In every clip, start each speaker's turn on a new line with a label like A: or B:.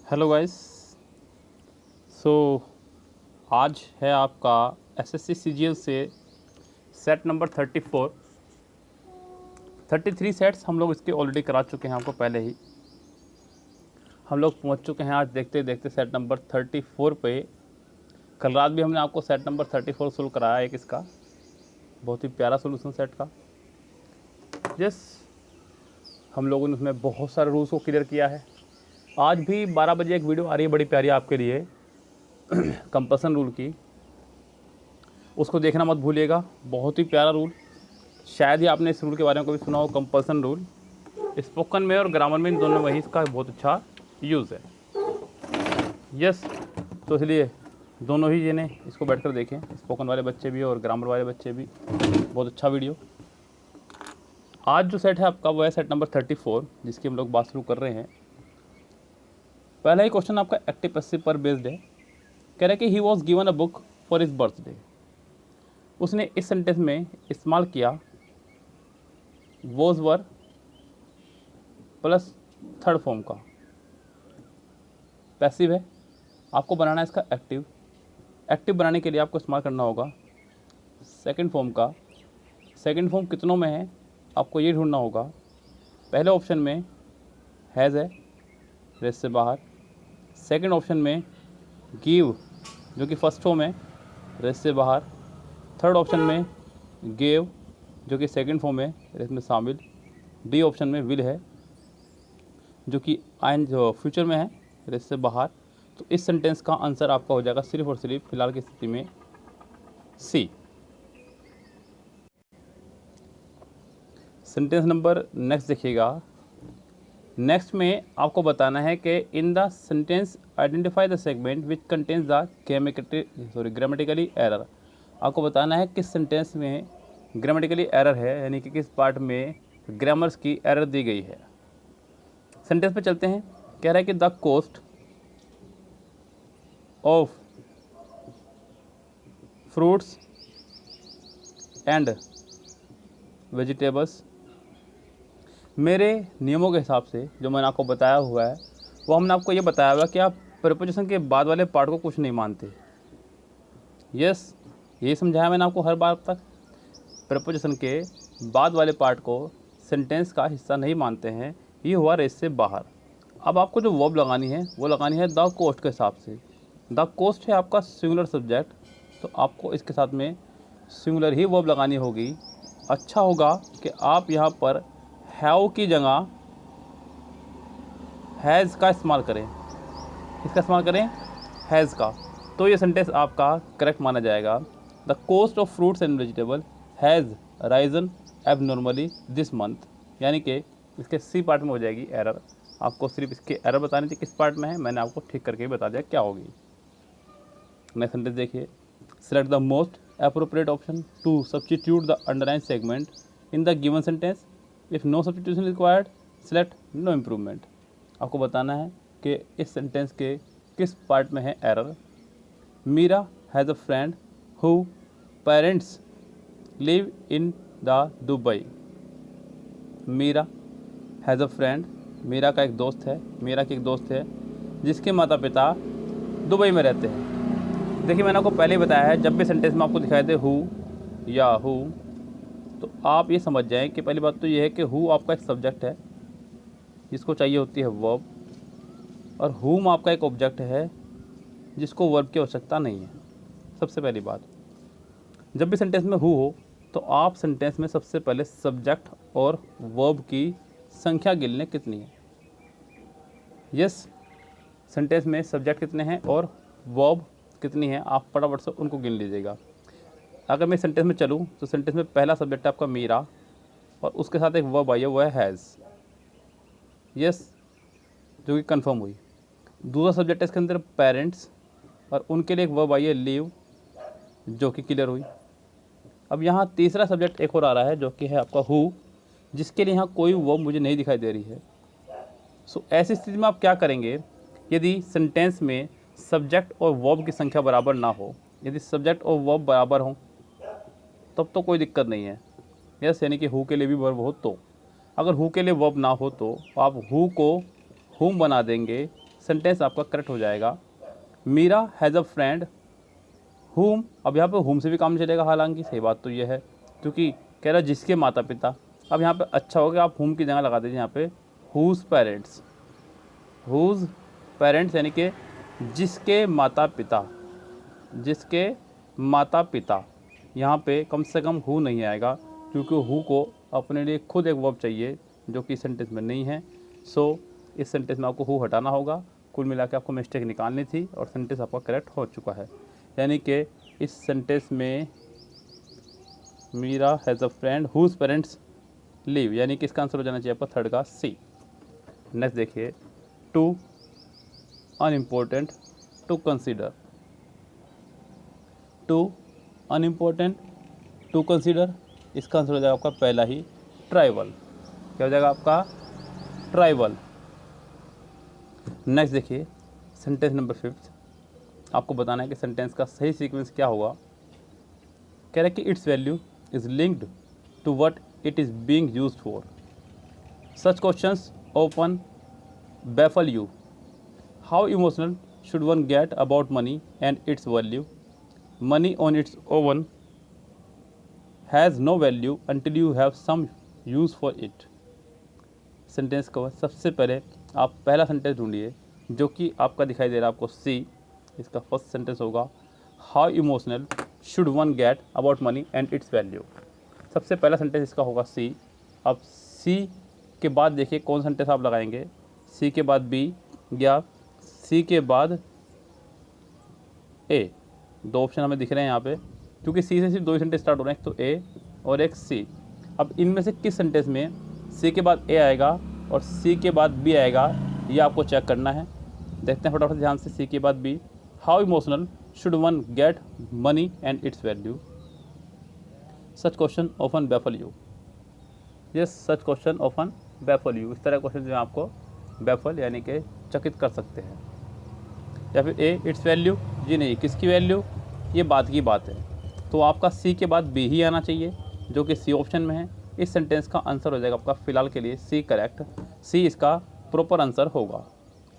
A: Hello guys. सो आज है आपका एसएससी सीजीएल से सेट नंबर 33 सेट्स हम लोग इसके ऑलरेडी करा चुके हैं। आपको पहले ही हम लोग पहुंच चुके हैं आज देखते देखते सेट नंबर 34 पे। कल रात भी हमने आपको सेट नंबर 34 सोल्व कराया एक इसका बहुत ही प्यारा सोल्यूशन सेट का। यस, हम लोगों ने उसमें बहुत सारे रूल्स को क्लियर किया है। आज भी 12 बजे एक वीडियो आ रही है बड़ी प्यारी आपके लिए कंपल्सन रूल की, उसको देखना मत भूलिएगा। बहुत ही प्यारा रूल, शायद ही आपने इस रूल के बारे में कभी सुना हो। कंपल्सन रूल स्पोकन में और ग्रामर में इन दोनों में ही इसका बहुत अच्छा यूज़ है। यस, तो इसलिए दोनों ही जने इसको बैठकर देखें, स्पोकन वाले बच्चे भी और ग्रामर वाले बच्चे भी। बहुत अच्छा वीडियो। आज जो सेट है आपका वो है सेट नंबर 34, जिसकी हम लोग बात शुरू कर रहे हैं। पहला ही क्वेश्चन आपका एक्टिव पैसिव पर बेस्ड है। कह रहा है कि he was given a book for his birthday. उसने इस सेंटेंस में इस्तेमाल किया was were plus third form का। पैसिव है, आपको बनाना है इसका एक्टिव। एक्टिव बनाने के लिए आपको इस्तेमाल करना होगा सेकंड फॉर्म का। सेकंड फॉर्म कितनों में है आपको ये ढूंढना होगा। पहले ऑप्शन में हैज़ है, रेस से बाहर। सेकंड ऑप्शन में गिव जो कि फर्स्ट फॉर्म है, रेस से बाहर। थर्ड ऑप्शन में गेव जो कि सेकंड फॉर्म है, रेस में शामिल। डी ऑप्शन में विल है जो कि आइन जो फ्यूचर में है, रेस से बाहर। तो इस सेंटेंस का आंसर आपका हो जाएगा सिर्फ और सिर्फ फिलहाल की स्थिति में सी। सेंटेंस नंबर नेक्स्ट देखिएगा। नेक्स्ट में आपको बताना है कि in the sentence identify the segment which contains the grammatically error. आपको बताना है किस सेंटेंस में ग्रामेटिकली एरर है, यानी कि किस पार्ट में ग्रामर्स की एरर दी गई है। सेंटेंस पे चलते हैं। कह रहा है कि the cost of fruits and vegetables. मेरे नियमों के हिसाब से जो मैंने आपको बताया हुआ है वो हमने आपको ये बताया हुआ कि आप प्रीपोजिशन के बाद वाले पार्ट को कुछ नहीं मानते। यस, यही समझाया मैंने आपको हर बार तक। प्रीपोजिशन के बाद वाले पार्ट को सेंटेंस का हिस्सा नहीं मानते हैं। ये हुआ रेस से बाहर। अब आपको जो वर्ब लगानी है वो लगानी है द कोस्ट के हिसाब से। द कोस्ट है आपका सिंगुलर सब्जेक्ट, तो आपको इसके साथ में सिंगुलर ही वर्ब लगानी होगी। अच्छा होगा कि आप यहाँ पर हैव की जगह हैज़ का इस्तेमाल करें। इसका इस्तेमाल करें हैज़ का, तो ये सेंटेंस आपका करेक्ट माना जाएगा। The cost of fruits and vegetable has Ryzen abnormally this month. यानी कि इसके सी पार्ट में हो जाएगी एरर। आपको सिर्फ इसके एरर बतानी थी किस पार्ट में है, मैंने आपको ठीक करके ही बता दिया क्या होगी। नेक्स्ट सेंटेंस देखिए। Select the most appropriate option to substitute the underline segment in the given sentence. If no substitution required select no improvement. आपको बताना है कि इस सेंटेंस के किस पार्ट में है error. Meera has a friend who parents live in the Dubai. Meera has a friend, Meera का एक दोस्त है, मीरा की एक दोस्त है जिसके माता पिता दुबई में रहते हैं। देखिए मैंने आपको पहले ही बताया है, जब भी सेंटेंस में आपको दिखाई दे हु या हु, तो आप ये समझ जाएं कि पहली बात तो ये है कि हु आपका एक सब्जेक्ट है जिसको चाहिए होती है वर्ब, और हुम आपका एक ऑब्जेक्ट है जिसको वर्ब की आवश्यकता नहीं है। सबसे पहली बात, जब भी सेंटेंस में हु हो तो आप सेंटेंस में सबसे पहले सब्जेक्ट और वर्ब की संख्या गिन लें कितनी है। यस, सेंटेंस में सब्जेक्ट कितने हैं और वर्ब कितनी है, आप फटाफट से उनको गिन लीजिएगा। अगर मैं सेंटेंस में चलूँ तो सेंटेंस में पहला सब्जेक्ट है आपका मीरा और उसके साथ एक वर्ब आई है, वो है हैज़। यस, जो कि कंफर्म हुई। दूसरा सब्जेक्ट है इसके अंदर पेरेंट्स और उनके लिए एक वर्ब आई है लिव, जो कि क्लियर हुई। अब यहाँ तीसरा सब्जेक्ट एक और आ रहा है जो कि है आपका हु, जिसके लिए यहाँ कोई वर्ब मुझे नहीं दिखाई दे रही है। सो ऐसी स्थिति में आप क्या करेंगे, यदि सेंटेंस में सब्जेक्ट और वर्ब की संख्या बराबर ना हो, यदि सब्जेक्ट और वर्ब बराबर हों तब तो कोई दिक्कत नहीं है। यस, यानी कि हु के लिए भी वर्ब हो तो। अगर हु के लिए वर्ब ना हो तो आप हु को हुम बना देंगे, सेंटेंस आपका करेक्ट हो जाएगा मीरा हैज़ अ फ्रेंड हुम। अब यहाँ पे हुम से भी काम चलेगा, हालांकि सही बात तो ये है क्योंकि कह रहा है जिसके माता पिता। अब यहाँ पे अच्छा होगा आप हुम की जगह लगा दीजिए यहाँ पे हुज पेरेंट्स। हुज पेरेंट्स यानी कि जिसके माता पिता, जिसके माता पिता। यहाँ पे कम से कम हु नहीं आएगा क्योंकि हु को अपने लिए खुद एक वर्ब चाहिए जो कि सेंटेंस में नहीं है। सो इस सेंटेंस में आपको हु हटाना होगा। कुल मिला के आपको मिस्टेक निकालनी थी और सेंटेंस आपका करेक्ट हो चुका है। यानी कि इस सेंटेंस में Meera has a friend whose parents live, यानी कि इसका आंसर हो जाना चाहिए आपका थर्ड का सी। नेक्स्ट देखिए too unimportant to consider. Too unimportant to consider, इसका आंसर हो जाएगा आपका पहला ही ट्राइबल। क्या हो जाएगा आपका ट्राइबल। नेक्स्ट देखिए सेंटेंस नंबर 5। आपको बताना है कि सेंटेंस का सही सीक्वेंस क्या होगा। कह रहा है कि its value is linked to what it is being used for. Such questions often baffle you. How emotional should one get about money and its value? Money on its own has no value until you have some use for it. Sentence को सबसे पहले आप पहला sentence ढूंढिए जो कि आपका दिखाई दे रहा है आपको सी। इसका फर्स्ट सेंटेंस होगा how emotional should one get about money and its value. सबसे पहला सेंटेंस इसका होगा सी। अब सी के बाद देखिए कौन सेंटेंस आप लगाएंगे, सी के बाद बी या सी के बाद ए। दो ऑप्शन हमें दिख रहे हैं यहाँ पे क्योंकि सी से सिर्फ दो ही सेंटेंस स्टार्ट हो रहे हैं, एक तो ए और एक सी। अब इनमें से किस सेंटेंस में सी के बाद ए आएगा और सी के बाद बी आएगा, ये आपको चेक करना है। देखते हैं फटाफट ध्यान से। सी के बाद B, how emotional should one get money and its value. Such question often baffle you. Yes, such question often baffle you. इस तरह क्वेश्चन जो आपको बैफल यानी कि चकित कर सकते हैं। या फिर ए इट्स वैल्यू, जी नहीं, किसकी वैल्यू, ये बात की बात है। तो आपका सी के बाद बी ही आना चाहिए जो कि सी ऑप्शन में है। इस सेंटेंस का आंसर हो जाएगा आपका फिलहाल के लिए सी करेक्ट। सी इसका प्रॉपर आंसर होगा।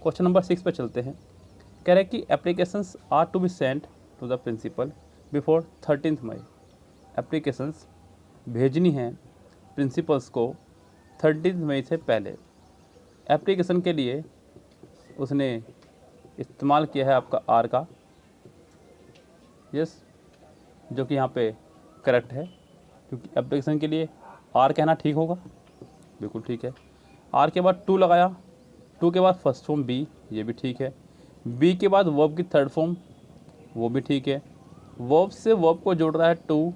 A: क्वेश्चन नंबर 6 पे चलते हैं। कह रहे हैं कि applications are to be sent to the principal before 13 May. Applications भेजनी है प्रिंसिपल्स को 13 मई से पहले। एप्लीकेशन के लिए उसने इस्तेमाल किया है आपका आर का, यस, जो कि यहाँ पे करेक्ट है क्योंकि एप्लीकेशन के लिए आर कहना ठीक होगा, बिल्कुल ठीक है। आर के बाद टू लगाया, टू के बाद फर्स्ट फॉर्म बी, ये भी ठीक है। बी के बाद वर्ब की थर्ड फॉर्म, वो भी ठीक है। वर्ब से वर्ब को जोड़ रहा है टू,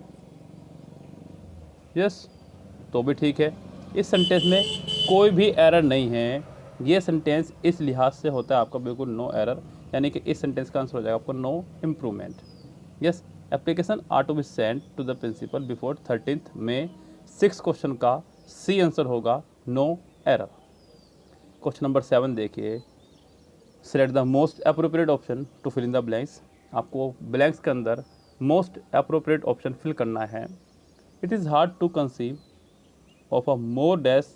A: यस, तो भी ठीक है। इस सेंटेंस में कोई भी एरर नहीं है। ये सेंटेंस इस लिहाज से होता है आपका बिल्कुल नो एरर, यानी कि इस सेंटेंस का आंसर हो जाएगा आपको no improvement. Yes, application are to be sent to the principal before 13 में 6 क्वेश्चन का सी आंसर होगा नो एरर। क्वेश्चन नंबर 7 देखिए। Select the most appropriate option to fill in the blanks. आपको blanks के अंदर मोस्ट अप्रोप्रिएट ऑप्शन फिल करना है। It is hard to conceive of a more dash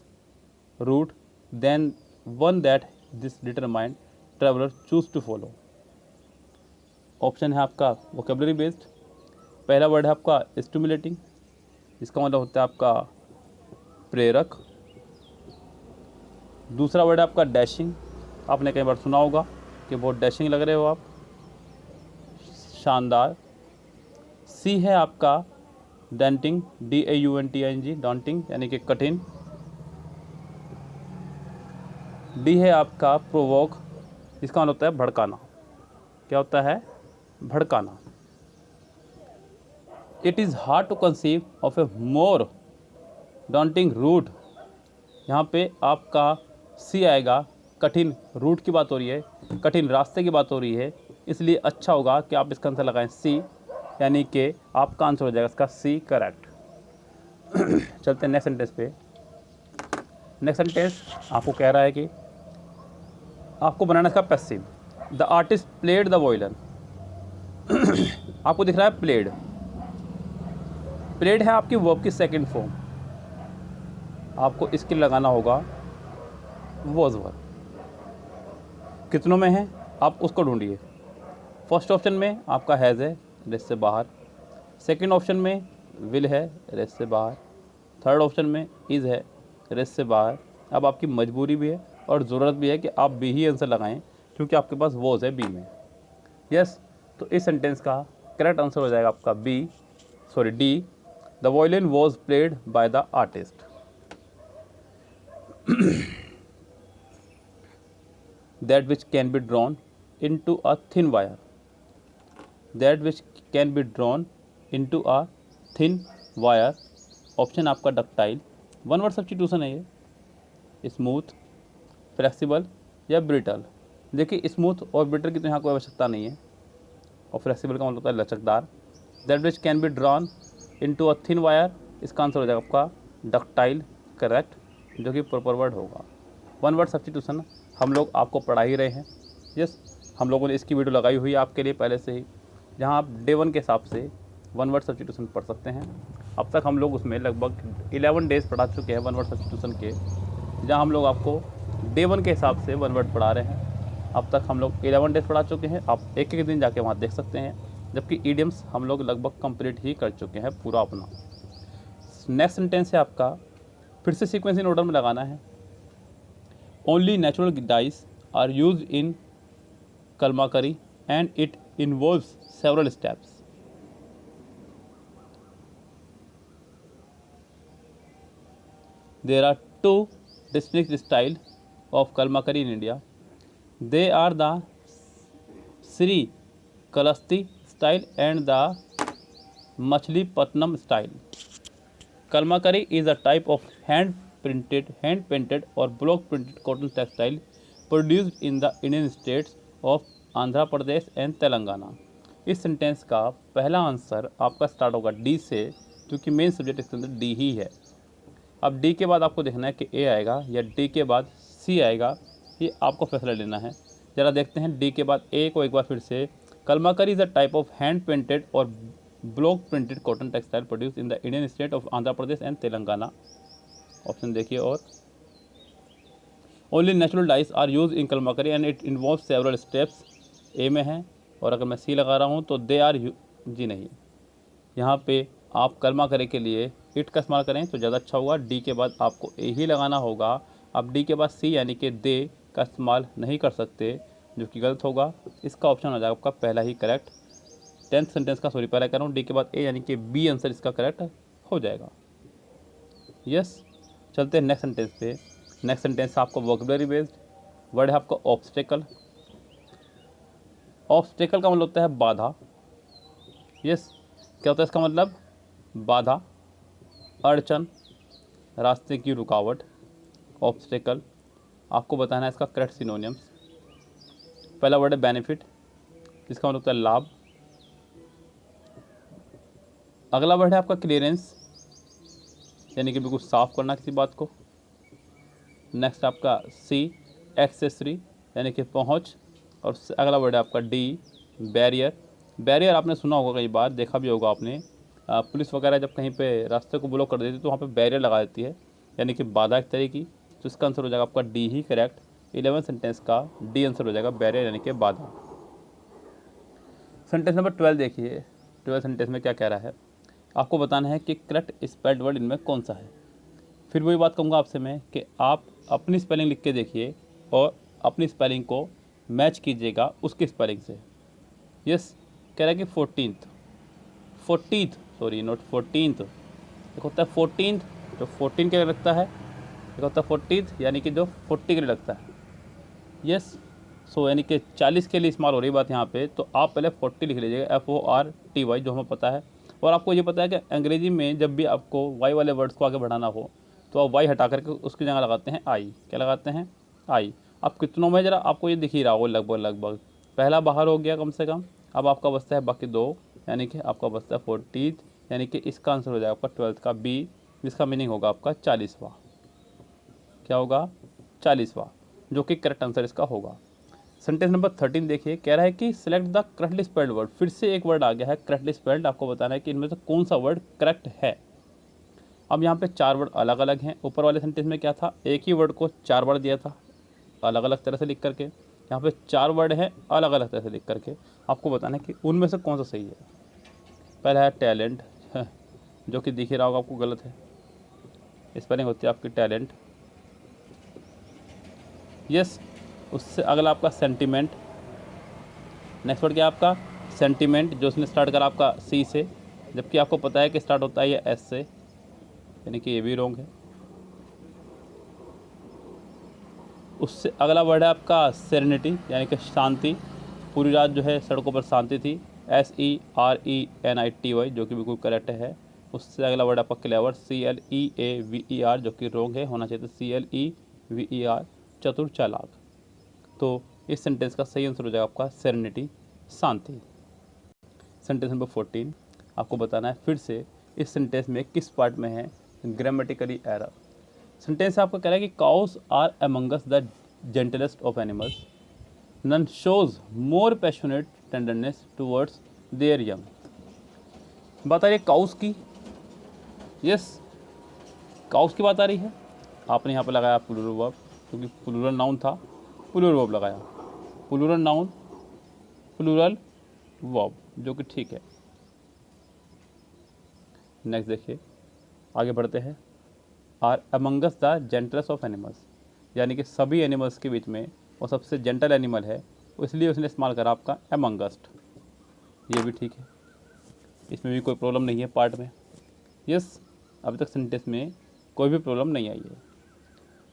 A: route than one that this determined traveler choose to follow। Option है आपका vocabulary based. पहला word है आपका स्टिमुलेटिंग, इसका मतलब होता है आपका प्रेरक। दूसरा वर्ड है आपका डैशिंग, आपने कई बार सुना होगा कि बहुत डैशिंग लग रहे हो आप, शानदार। सी है आपका डेंटिंग, DAUNTING, डॉन्टिंग यानी कि कठिन। डी है आपका प्रोवोक, इसका मतलब होता है भड़काना। क्या होता है? भड़काना। It is hard to conceive of a more daunting route, यहाँ पे आपका सी आएगा, कठिन रूट की बात हो रही है, कठिन रास्ते की बात हो रही है, इसलिए अच्छा होगा कि आप इसका आंसर लगाएं सी, यानी कि आपका आंसर हो जाएगा इसका सी करेक्ट। चलते हैं नेक्स्ट सेंटेंस पे। नेक्स्ट सेंटेंस आपको कह रहा है कि आपको बनाना इसका passive. The artist played the violin. आपको दिख रहा है प्लेड, प्लेड है आपकी वर्ब की सेकंड फॉर्म। आपको इसके लगाना होगा वॉज वर्ब। कितनों में है आप उसको ढूंढिए। फर्स्ट ऑप्शन में आपका हैज़ है, रेस से बाहर। सेकंड ऑप्शन में विल है, रेस से बाहर। थर्ड ऑप्शन में इज़ है, रेस से बाहर। अब आपकी मजबूरी भी है और ज़रूरत भी है कि आप बी ही आंसर लगाएं, क्योंकि आपके पास वॉज है बी में। यस, तो इस सेंटेंस का करेक्ट आंसर हो जाएगा आपका D. The violin was played by the artist. That which can be drawn into a thin wire, that which can be drawn into a thin wire। Option आपका ductile, one word substitution है ये। Smooth, flexible या brittle. देखिए smooth और brittle की तो यहाँ कोई आवश्यकता नहीं है, और फ्लेक्सिबल का मतलब होता है लचकदार। That which can be drawn into a thin wire, इसका आंसर हो जाएगा आपका डक्टाइल, करेक्ट, जो कि प्रॉपर वर्ड होगा। वन वर्ड सब्स्टिट्यूशन हम लोग आपको पढ़ा ही रहे हैं। यस, हम लोगों ने इसकी वीडियो लगाई हुई है आपके लिए पहले से ही, जहां आप डे 1 के हिसाब से वन वर्ड सब्स्टिट्यूशन पढ़ सकते हैं। अब तक हम लोग उसमें लगभग 11 डेज़ पढ़ा चुके हैं वन वर्ड सब्स्टिट्यूशन के, जहां हम लोग आपको डे 1 के हिसाब से वन वर्ड पढ़ा रहे हैं। अब तक हम लोग 11 डेज़ पढ़ा चुके हैं, आप एक एक दिन जाके वहाँ देख सकते हैं। जबकि ईडियम्स हम लोग लगभग कंप्लीट ही कर चुके हैं पूरा अपना। नेक्स्ट सेंटेंस है आपका, फिर से सीक्वेंस इन ऑर्डर में लगाना है। Only natural dyes are use in Kalmakari and it involves several steps। There are two distinct styles of Kalmakari in India। They are the Sri Kalasti style and the Machilipatnam style। Kalmakari is a type of hand painted or block printed cotton textile produced in the Indian states of Andhra Pradesh and Telangana. इस sentence का पहला answer आपका start होगा D से, क्योंकि main subject इसके अंदर D ही है। अब डी के बाद आपको देखना है कि ए आएगा या डी के बाद सी आएगा, ये आपको फैसला लेना है। ज़रा देखते हैं डी के बाद ए को एक बार फिर से। Kalamkari is a type of hand painted or block printed cotton textile produce in the Indian state of Andhra Pradesh and Telangana. Option देखिए, और only natural dyes are use in Kalamkari and it involve several steps, A में है। और अगर मैं सी लगा रहा हूँ तो दे आर जी नहीं, यहाँ पे आप कलमाकरी के लिए इट का इस्तेमाल करें तो ज़्यादा अच्छा होगा। डी के बाद आपको ए ही लगाना होगा। अब डी के बाद सी यानी कि दे का इस्तेमाल नहीं कर सकते, जो कि गलत होगा। इसका ऑप्शन हो जाएगा आपका पहला ही करेक्ट। 10th सेंटेंस का सॉरी पहला कर रहा हूँ, डी के बाद ए यानी कि बी आंसर इसका करेक्ट हो जाएगा। यस, चलते हैं नेक्स्ट सेंटेंस पे। नेक्स्ट सेंटेंस आपको वोकैबुलरी बेस्ड वर्ड है आपका ऑब्स्टेकल। ऑब्स्टेकल का मतलब होता है बाधा। यस, क्या होता है इसका मतलब? बाधा, अड़चन, रास्ते की रुकावट। ऑब्स्टेकल आपको बताना है इसका करेक्ट सिनोनिम्स। पहला वर्ड है बेनिफिट, जिसका मतलब होता है लाभ। अगला वर्ड है आपका क्लियरेंस, यानी कि बिल्कुल साफ करना किसी बात को। नेक्स्ट आपका सी एक्सेसरी, यानी कि पहुंच। और अगला वर्ड है आपका डी बैरियर। बैरियर आपने सुना होगा, कई बार देखा भी होगा आपने, पुलिस वगैरह जब कहीं पे रास्ते को ब्लॉक कर देती है तो वहाँ पे बैरियर लगा देती है, यानी कि बाधा एक तरह की। तो इसका आंसर हो जाएगा आपका डी ही करेक्ट। 11 सेंटेंस का डी आंसर हो जाएगा, बैरियर यानी कि बाधा। सेंटेंस नंबर 12 देखिए। 12 सेंटेंस में क्या कह रहा है, आपको बताना है कि करेक्ट स्पेल्ड वर्ड इनमें कौन सा है। फिर वही बात कहूँगा आपसे मैं कि आप अपनी स्पेलिंग लिख के देखिए और अपनी स्पेलिंग को मैच कीजिएगा उसकी स्पेलिंग से। यस, कह रहा है कि 14th सॉरी नॉट 14th, एक होता है 14th जो 14 के लिए लगता है, एक होता है 40th यानी कि जो 40 के लिए लगता है। यस, सो यानी कि 40 के लिए इस्तेमाल हो रही बात यहाँ पे, तो आप पहले 40 लिख लीजिएगा, FORTY, जो हमें पता है। और आपको ये पता है कि अंग्रेजी में जब भी आपको वाई वाले वर्ड्स को आगे बढ़ाना हो तो आप वाई हटा करके उसकी जगह लगाते हैं आई। क्या लगाते हैं? आई। अब कितनों में ज़रा आपको ये दिख ही रहा हो, लगभग पहला बाहर हो गया कम से कम। अब आपका बचता है बाकी दो, यानी कि आपका बचता है 40th, यानी कि इसका आंसर हो जाएगा आपका 12th का बी, जिसका मीनिंग होगा आपका 40वां। क्या होगा? 40वां, जो कि करेक्ट आंसर इसका होगा। सेंटेंस नंबर 13 देखिए, कह रहा है कि select the correctly spelled word. फिर से एक वर्ड आ गया है करेक्टली स्पेल्ड, आपको बताना है कि इनमें से कौन सा वर्ड करेक्ट है। अब यहाँ पे 4 वर्ड अलग अलग हैं। ऊपर वाले सेंटेंस में क्या था, एक ही वर्ड को 4 बार दिया था अलग अलग तरह से लिख करके। यहाँ पे 4 वर्ड हैं अलग अलग तरह से लिख करके, आपको बताना है कि उनमें से कौन सा सही है। पहला है टैलेंट, जो कि दिख ही रहा होगा आपको गलत है, स्पेलिंग होती है आपकी टैलेंट। यस, उससे अगला आपका सेंटिमेंट। नेक्स्ट वर्ड क्या है आपका सेंटिमेंट, जो उसने स्टार्ट करा आपका सी से, जबकि आपको पता है कि स्टार्ट होता है ये एस से, यानी कि ये भी रॉन्ग है। उससे अगला वर्ड है आपका सेरेनिटी, यानी कि शांति। पूरी रात जो है सड़कों पर शांति थी, SERENITY, जो कि बिल्कुल करेक्ट है। उससे अगला वर्ड आपका क्लेवर, CLEAVER, जो कि रॉन्ग है, होना चाहिए CLEVER, चतुर चालाक। तो इस सेंटेंस का सही आंसर हो जाएगा आपका सेरेनिटी, शांति। सेंटेंस नंबर 14 आपको बताना है फिर से इस सेंटेंस में किस पार्ट में है ग्रामेटिकली एरर। सेंटेंस आपका कह रहा है कि cows are amongst the gentlest of animals, none shows more passionate tenderness towards their young. बात आ रही है काउस की। यस, काउस की बात आ रही है। आपने यहाँ पर लगाया प्लूरल वर्ब, क्योंकि प्लूरल नाउन था, प्लूरल वर्ब लगाया, प्लूरल नाउन प्लूरल वर्ब, जो कि ठीक है। नेक्स्ट देखिए, आगे बढ़ते हैं। Are amongst the gentlest of animals, यानी कि सभी एनिमल्स के बीच में वो सबसे जेंटल एनिमल है, इसलिए उसने इस्तेमाल करा आपका अमंगस्ट। ये भी ठीक है, इसमें भी कोई प्रॉब्लम नहीं है पार्ट में। यस, अभी तक सेंटेंस में कोई भी प्रॉब्लम नहीं आई है।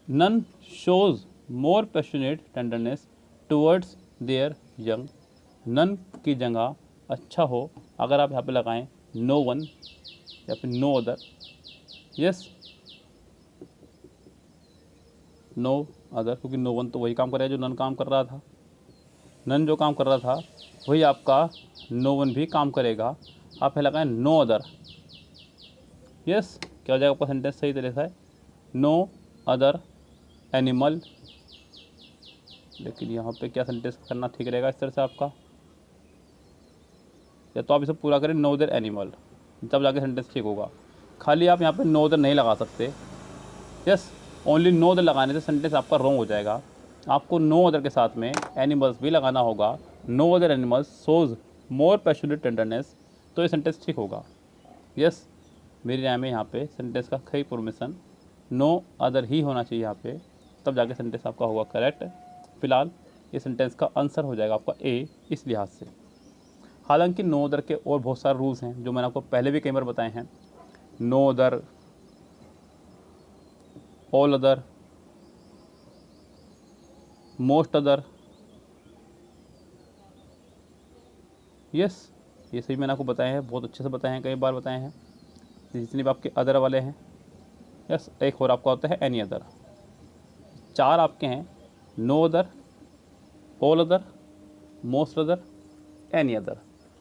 A: None shows more passionate tenderness towards their young, none की जगह अच्छा हो अगर आप यहाँ पे लगाएं नो वन या फिर no other. Yes, no other, क्योंकि नो वन तो वही काम कर रहा है जो नन काम कर रहा था, नन जो काम कर रहा था वही आपका नो वन भी काम करेगा। आप है लगाएं नो अदर। यस, क्या हो जाएगा आपका सेंटेंस सही तरह से, नो अदर एनिमल। लेकिन यहाँ पे क्या सेंटेंस करना ठीक रहेगा इस तरह से आपका, या तो आप इसे पूरा करें नो अदर एनिमल, तब जाके सेंटेंस ठीक होगा। खाली आप यहाँ पे नो अदर नहीं लगा सकते। यस, ओनली नो अदर लगाने से सेंटेंस आपका रॉन्ग हो जाएगा। आपको नो अदर के साथ में एनिमल्स भी लगाना होगा। No other animals shows more passionate tenderness, तो ये सेंटेंस ठीक होगा। यस, मेरी राय में यहाँ पे सेंटेंस का सही फॉर्मेशन नो अदर ही होना चाहिए यहाँ पे, तब जाके सेंटेंस आपका होगा करेक्ट। फिलहाल ये सेंटेंस का आंसर हो जाएगा आपका ए इस लिहाज से। हालांकि नो अदर के और बहुत सारे रूल्स हैं जो मैंने आपको पहले भी कई बार बताए हैं। No other, all other, most other. Yes, ये सभी मैंने आपको बताए हैं, बहुत अच्छे से बताए हैं, कई बार बताए हैं, जितने भी आपके अदर वाले हैं। यस, एक और आपका होता है एनी अदर। 4 आपके हैं, no other, all other, most other, any other.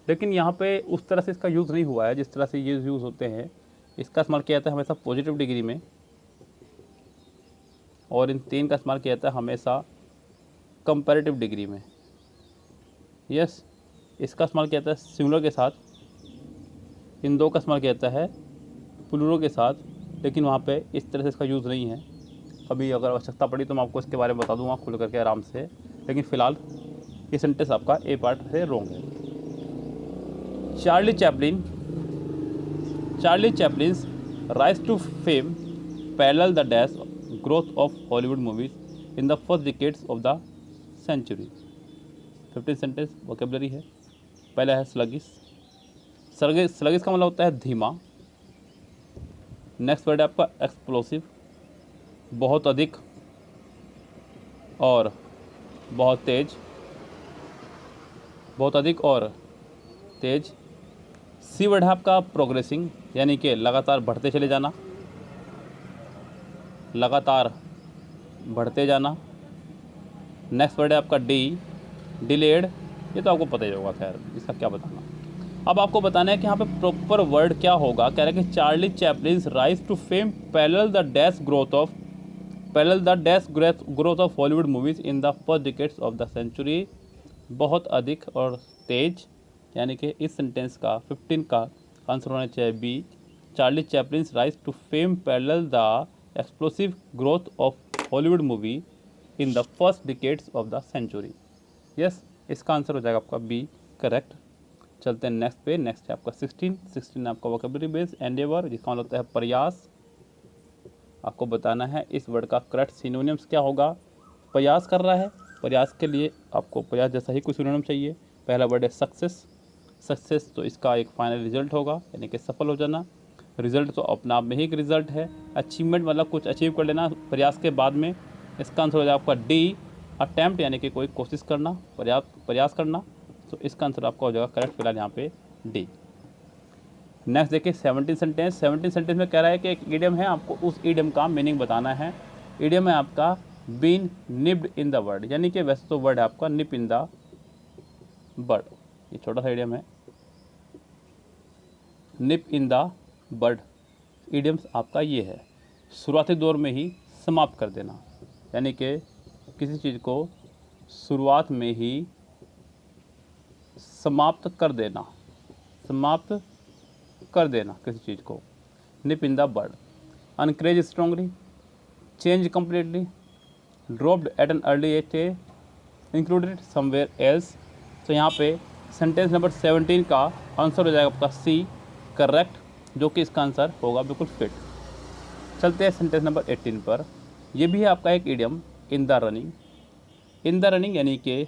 A: लेकिन यहाँ पे उस तरह से इसका यूज़ नहीं हुआ है जिस तरह से ये यूज़ होते हैं। इसका इस्तेमाल किया जाता है हमेशा पॉजिटिव डिग्री में, और इन 3 का इस्तेमाल किया जाता है हमेशा कंपैरेटिव डिग्री में। यस, इसका इस्तेमाल किया जाता है सिंगुलर के साथ, इन 2 का इस्तेमाल किया जाता है प्लूरल के साथ, लेकिन वहाँ पे इस तरह से इसका यूज़ नहीं है। कभी अगर आवश्यकता पड़ी तो मैं आपको इसके बारे में बता दूंगा खुल करके आराम से, लेकिन फ़िलहाल ये सेंटेंस आपका ए पार्ट से रॉन्ग है। Charlie Chaplin's rise to fame parallel the dash growth of Hollywood movies in the first decades of the century. 15 sentence vocabulary है। पहला है स्लगिश। स्लगिश का मतलब होता है धीमा। नेक्स्ट वर्ड है आपका एक्सप्लोसिव, बहुत अधिक और बहुत तेज, बहुत अधिक और तेज। सी वर्ड है आपका प्रोग्रेसिंग, यानी कि लगातार बढ़ते चले जाना, लगातार बढ़ते जाना। नेक्स्ट वर्ड है आपका डी, डिलेड। ये तो आपको पता ही होगा, खैर इसका क्या बताना। अब आपको बताना है कि यहाँ पे प्रॉपर वर्ड क्या होगा। कह रहा है कि Charlie Chaplin's rise to fame parallel the dash growth of Hollywood movies in the first decades of the century. बहुत अधिक और तेज, यानी कि इस सेंटेंस का 15 का आंसर होना चाहिए B. Charlie Chaplin's rise to fame parallel the explosive growth of Hollywood movie in the first decades of the century. Yes, इसका आंसर हो जाएगा आपका बी करेक्ट। चलते हैं नेक्स्ट पे। नेक्स्ट है आपका 16 आपका वोकेबलरी बेस एंडेवर, जिसका मतलब होता है प्रयास। आपको बताना है इस वर्ड का करेक्ट सिनोनिम्स क्या होगा। प्रयास कर रहा है, प्रयास के लिए आपको प्रयास जैसा ही कुछ सिनोनिम चाहिए। पहला वर्ड है सक्सेस। सक्सेस तो इसका एक फाइनल रिजल्ट होगा, यानी कि सफल हो जाना। रिजल्ट तो अपने आप में ही एक रिजल्ट है। अचीवमेंट मतलब कुछ अचीव कर लेना प्रयास के बाद में। इसका आंसर हो जाएगा आपका डी अटैम्प्ट, यानी कि कोई कोशिश करना, प्रयास करना। तो इसका आंसर आपका हो जाएगा करेक्ट फिलहाल यहाँ पे डी। नेक्स्ट देखिए 17 सेंटेंस। 17 सेंटेंस में कह रहा है कि एक ईडियम है, आपको उस ईडियम का मीनिंग बताना है। ईडियम है आपका been nipped in the word, यानी कि वैसे तो वर्ड है आपका निप इन द बर्ड। ये छोटा सा ईडियम है, निप इन द बर्ड। ईडियम्स आपका ये है, शुरुआती दौर में ही समाप्त कर देना, यानी कि किसी चीज़ को शुरुआत में ही समाप्त कर देना, समाप्त कर देना किसी चीज़ को। Nip in the bird. Encourage strongly, change completely, dropped at an early age, included somewhere else. तो यहाँ पे सेंटेंस नंबर 17 का आंसर हो जाएगा आपका सी करेक्ट, जो कि इसका आंसर होगा बिल्कुल फिट। चलते हैं सेंटेंस नंबर 18 पर। यह भी है आपका एक idiom in the running. In the running यानी कि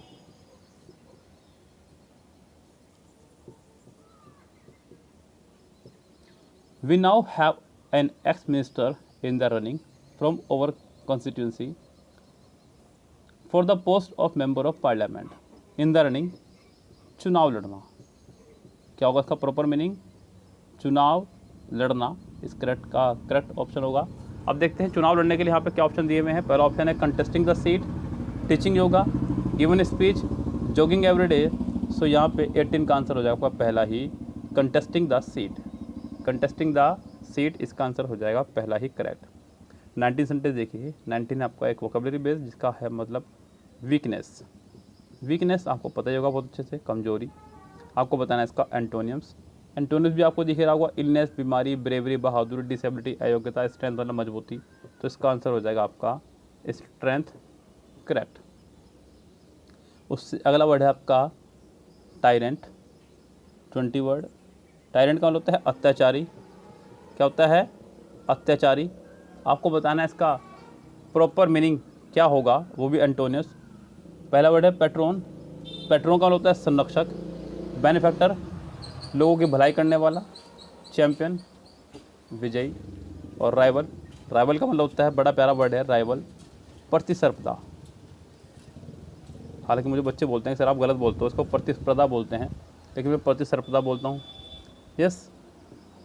A: we now have an ex-minister in the running from our constituency for the post of member of parliament. in the running चुनाव लड़ना। क्या होगा इसका प्रॉपर मीनिंग? चुनाव लड़ना इस करेक्ट ऑप्शन होगा। अब देखते हैं चुनाव लड़ने के लिए यहाँ पे क्या ऑप्शन दिए हुए हैं। पहला ऑप्शन है contesting the seat, teaching yoga, given speech, jogging everyday. So यहाँ पे 18 का आंसर हो जाएगा आपका पहला ही contesting the seat. Contesting the seat इसका आंसर हो जाएगा पहला ही करेक्ट। 19 सेंटेंस देखिए। 19 आपका एक वोकेबलरी बेस, जिसका है मतलब वीकनेस। वीकनेस आपको पता ही होगा बहुत अच्छे से, कमजोरी। आपको बताना है इसका एंटोनियम्स। एंटोनियम्स भी आपको दिख रहा होगा, इलनेस बीमारी, ब्रेवरी बहादुरी, डिसेबिलिटी अयोग्यता, स्ट्रेंथ मतलब मजबूती। तो इसका आंसर हो जाएगा आपका स्ट्रेंथ करेक्ट। उससे अगला वर्ड है आपका टायरेंट। 20 वर्ड। टायरेंट का मतलब होता है अत्याचारी। क्या होता है? अत्याचारी। आपको बताना है इसका प्रॉपर मीनिंग क्या होगा, वो भी एंटोनियस। पहला वर्ड है पेट्रोन। पेट्रोन का मतलब होता है संरक्षक। बेनिफैक्टर लोगों की भलाई करने वाला। चैंपियन विजयी। और राइवल, राइवल का मतलब होता है, बड़ा प्यारा वर्ड है राइवल, प्रतिस्पर्धा। हालांकि मुझे बच्चे बोलते हैं सर आप गलत बोलते हो, इसको प्रतिस्पर्धा बोलते हैं, लेकिन मैं प्रतिस्पर्धा बोलता हूँ। यस,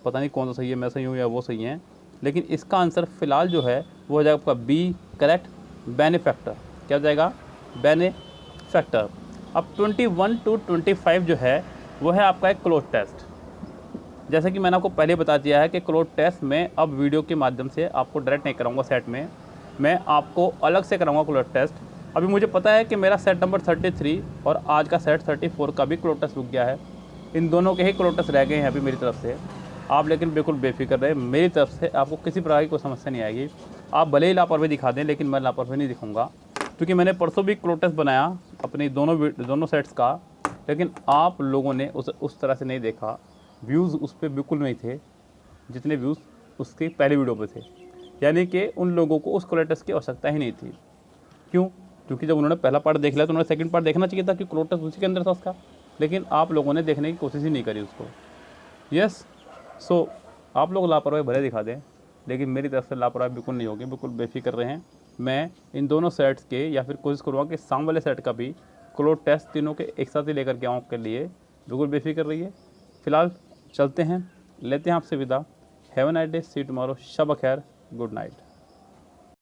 A: पता नहीं कौन सा सही है, मैं सही हूँ या वो सही है, लेकिन इसका आंसर फिलहाल जो है वो हो जाएगा आपका बी करेक्ट, बेनिफैक्टर। क्या हो जाएगा? बेनिफैक्टर। अब 21 to 25 जो है वो है आपका एक क्लोज टेस्ट। जैसे कि मैंने आपको पहले बता दिया है कि क्लोज टेस्ट में अब वीडियो के माध्यम से आपको डायरेक्ट नहीं कराऊंगा सेट में, मैं आपको अलग से कराऊंगा क्लोज टेस्ट। अभी मुझे पता है कि मेरा सेट नंबर 33 और आज का सेट 34 का भी क्लोज टेस्ट रुक गया है। इन दोनों के ही क्लोज टेस्ट रह गए हैं अभी मेरी तरफ से। आप लेकिन बिल्कुल बेफिक्र रहे, मेरी तरफ से आपको किसी प्रकार की कोई समस्या नहीं आएगी। आप भले ही लापरवाही दिखा दें, लेकिन मैं लापरवाही नहीं दिखाऊंगा, क्योंकि मैंने परसों भी क्लोज टेस्ट बनाया अपनी दोनों सेट्स का, लेकिन आप लोगों ने उस तरह से नहीं देखा। व्यूज़ उस पर बिल्कुल नहीं थे जितने व्यूज़ उसके पहले वीडियो पे थे, यानी कि उन लोगों को उस क्लोज टेस्ट की आवश्यकता ही नहीं थी। क्यों? क्योंकि जब उन्होंने पहला पार्ट देख लिया तो उन्होंने सेकंड पार्ट देखना चाहिए था कि क्लोज टेस्ट उसी के अंदर था उसका, लेकिन आप लोगों ने देखने की कोशिश ही नहीं करी उसको। यस, सो आप लोग लापरवाही भले दिखा दें, लेकिन मेरी तरफ से लापरवाही बिल्कुल नहीं होगी, बिल्कुल बेफिक्र रहें। मैं इन दोनों सेट्स के या फिर कोशिश करूँगा कि सामने वाले सेट का भी क्लोज टेस्ट तीनों के एक साथ ही लेकर के आऊँ के लिए, बिल्कुल बेफिक्र रहिए। फिलहाल चलते हैं, लेते हैं आपसे विदा। Have a nice day, see you tomorrow. शब खैर, गुड नाइट।